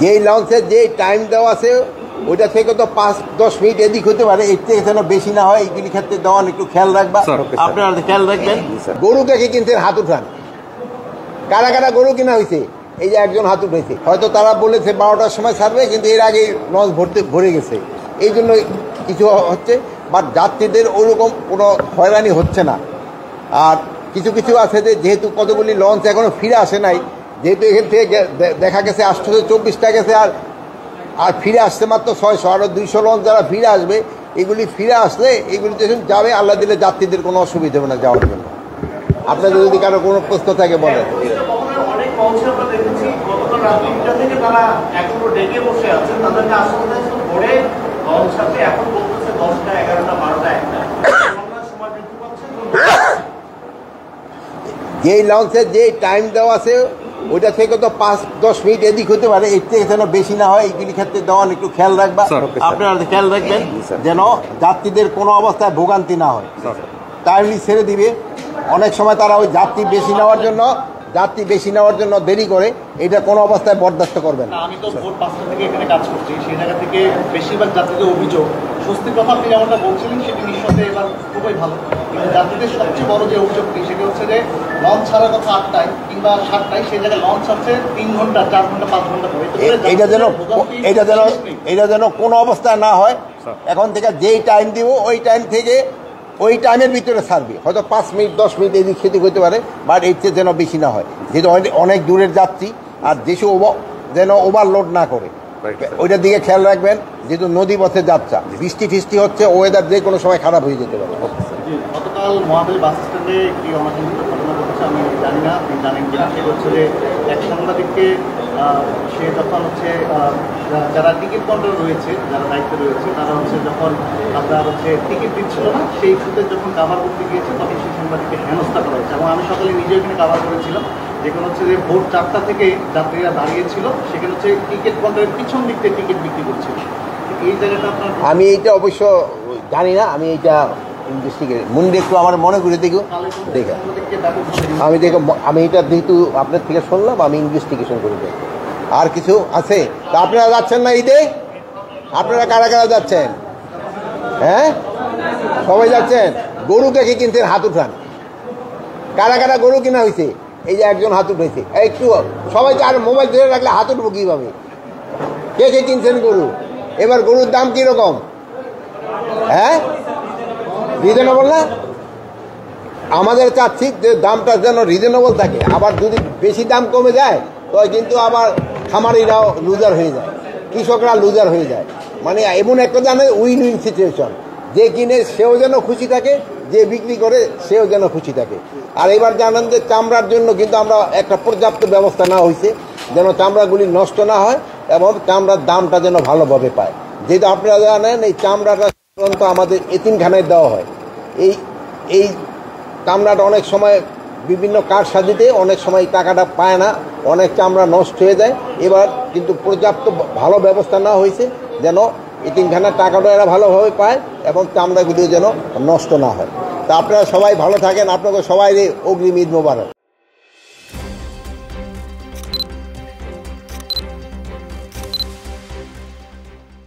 যেই লঞ্চের যে টাইম দেওয়া আছে ওইটা থেকে তো 5-10 মিনিট এদিক হতে পারে, এর থেকে যেন বেশি না হয় এইগুলি ক্ষেত্রে দেওয়ান একটু খেয়াল রাখবা। আপনারা খেয়াল রাখবেন। গরু দেখে কিনছেন, হাত উঠান। কারা কারা গরু কিনা হয়েছে? এই যে একজন হাত উঠেছে, হয়তো তারা বলেছে 12টার সময় ছাড়বে, কিন্তু এর আগে লঞ্চ ভরে গেছে, এই জন্য কিছু হচ্ছে। বাট যাত্রীদের ওরকম কোনো হয়রানি হচ্ছে না। আর কিছু কিছু আছে যে যেহেতু কতগুলি লঞ্চ এখনও ফিরে আসে নাই, যেহেতু এখান থেকে দেখা গেছে 824টা গেছে, আর ফিরে আসছে মাত্র 600, আরও 200 লঞ্চ যারা ফিরে আসবে, এগুলি ফিরে আসলে এগুলি যখন যাবে আল্লাহ দিলে যাত্রীদের কোনো অসুবিধা হবে না যাওয়ার জন্য। আপনাদের যদি কারো কোনো প্রশ্ন থাকে বলেন। যেই লঞ্চের যে টাইম দেওয়া আছে ওইটা থেকে তো 5-10 মিনিট এদিক হতে পারে, এর থেকে যেন বেশি না হয় এইগুলি ক্ষেত্রে দেওয়ান একটু খেয়াল রাখবা। আপনারা খেয়াল রাখবেন যেন যাত্রীদের কোনো অবস্থায় ভোগান্তি না হয়। টাইমলি ছেড়ে দিবে। অনেক সময় তারা ওই যাত্রী বেশি নেওয়ার জন্য দেরি করে, এটা কোনো অবস্থায় বরদাস্ত করবেন না। আমি তো ভোর 5টা থেকে এখানে কাজ করছি, সেই জায়গা থেকে বেশিরভাগ যাত্রীদের অভিযোগ, স্বস্তির কথা আপনি যেমনটা বলছিলেন সেটি নিঃসন্দেহে এবার খুবই ভালো। কিন্তু যাত্রীদের সবচেয়ে বড় যে অভিযোগটি সেটি হচ্ছে যে লঞ্চ ছাড়ার কথা 8টায় কিংবা 7টায়, সেই জায়গায় লঞ্চ আছে 3 ঘন্টা, 4 ঘন্টা, 5 ঘন্টা পরে। এটা যেন কোনো অবস্থায় না হয়। এখন থেকে যেই টাইম দিব ওই টাইম থেকে ওই টাইমের ভিতরে ছাড়বে। হয়তো 5 মিনিট 10 মিনিট এদিক সেদিক হতে পারে, বাট এর চেয়ে যেন বেশি না হয়, যেহেতু অনেক দূরের যাত্রী। আর যেসব যেন ওভারলোড না করে ওইটার দিকে খেয়াল রাখবেন, যেহেতু নদী পথে যাত্রা, বৃষ্টি ফিষ্টি হচ্ছে, ওয়েদার যে কোনো সময় খারাপ হয়ে যেতে পারে। গতকাল মহাখালী বাস স্ট্যান্ডে একটি অনাকাঙ্ক্ষিত ঘটনা ঘটেছে, আমি জানি না আপনি জানেন কিনা। সে হচ্ছে যে এক সাংবাদিককে সে যখন হচ্ছে যারা টিকিট কাউন্টার রয়েছে, যারা দায়িত্বে রয়েছে, তারা হচ্ছে যখন আপনার হচ্ছে টিকিট দিচ্ছিল না, সেই ইস্যুতে যখন কাভার করতে গিয়েছে তখন সেই সাংবাদিককে হেনস্থা করা হয়েছে। এবং আমি সকালে নিজে এখানে কাভার করেছিলাম, যেখানে হচ্ছে যে ভোর 4টা থেকে যাত্রীরা দাঁড়িয়েছিল, সেখানে হচ্ছে টিকিট কাউন্টারের পিছন দিক থেকে টিকিট বিক্রি করছিল। এই জায়গাটা আপনার, আমি এইটা অবশ্য জানি না, আমি এইটা ইনভেস্টিগেট মুন্ডে একটু আমার মনে করে দেখো দেখে আমি এটা যেহেতু আপনার থেকে শুনলাম, আমি ইনভেস্টিগেশন করে দেব। আর কিছু আছে? তা আপনারা যাচ্ছেন না ঈদে? আপনারা কারা কারা যাচ্ছেন? হ্যাঁ, সবাই যাচ্ছেন। গরু দেখে কিনছেন, হাত উঠান। কারা কারা গরু কিনা হয়েছে? এই যে একজন হাত উঠেছে, একটু সবাই। আর মোবাইল ধরে রাখলে হাত উঠবো কীভাবে? কে কে কিনছেন গরু? এবার গরুর দাম কীরকম? হ্যাঁ, রিজনেবল না? আমাদের চাচ্ছি যে দামটা যেন রিজনেবল থাকে। আবার যদি বেশি দাম কমে যায় তো কিন্তু আবার খামারিরাও লুজার হয়ে যায়, কৃষকরা লুজার হয়ে যায়। মানে এমন একটা জানে উইন উইন সিচুয়েশন, যে কিনে সেও যেন খুশি থাকে, যে বিক্রি করে সেও যেন খুশি থাকে। আর এবার জানেন যে চামড়ার জন্য কিন্তু আমরা একটা পর্যাপ্ত ব্যবস্থা নেওয়া হয়েছে, যেন চামড়াগুলি নষ্ট না হয় এবং চামড়ার দামটা যেন ভালোভাবে পায়। যেহেতু আপনারা জানেন এই চামড়াটা সাধারণত আমাদের এতিমখানায় দেওয়া হয়। এই চামড়াটা অনেক সময় বিভিন্ন কারসাজিতে অনেক সময় টাকাটা পায় না, অনেক চামড়া নষ্ট হয়ে যায়। এবার কিন্তু পর্যাপ্ত ভালো ব্যবস্থা নেওয়া হয়েছে যেন এতিমখানার টাকাটা এরা ভালোভাবে পায় এবং চামড়াগুলিও যেন নষ্ট না হয়। তা আপনারা সবাই ভালো থাকেন। আপনাকে সবাই অগ্রিম ঈদ মোবারক।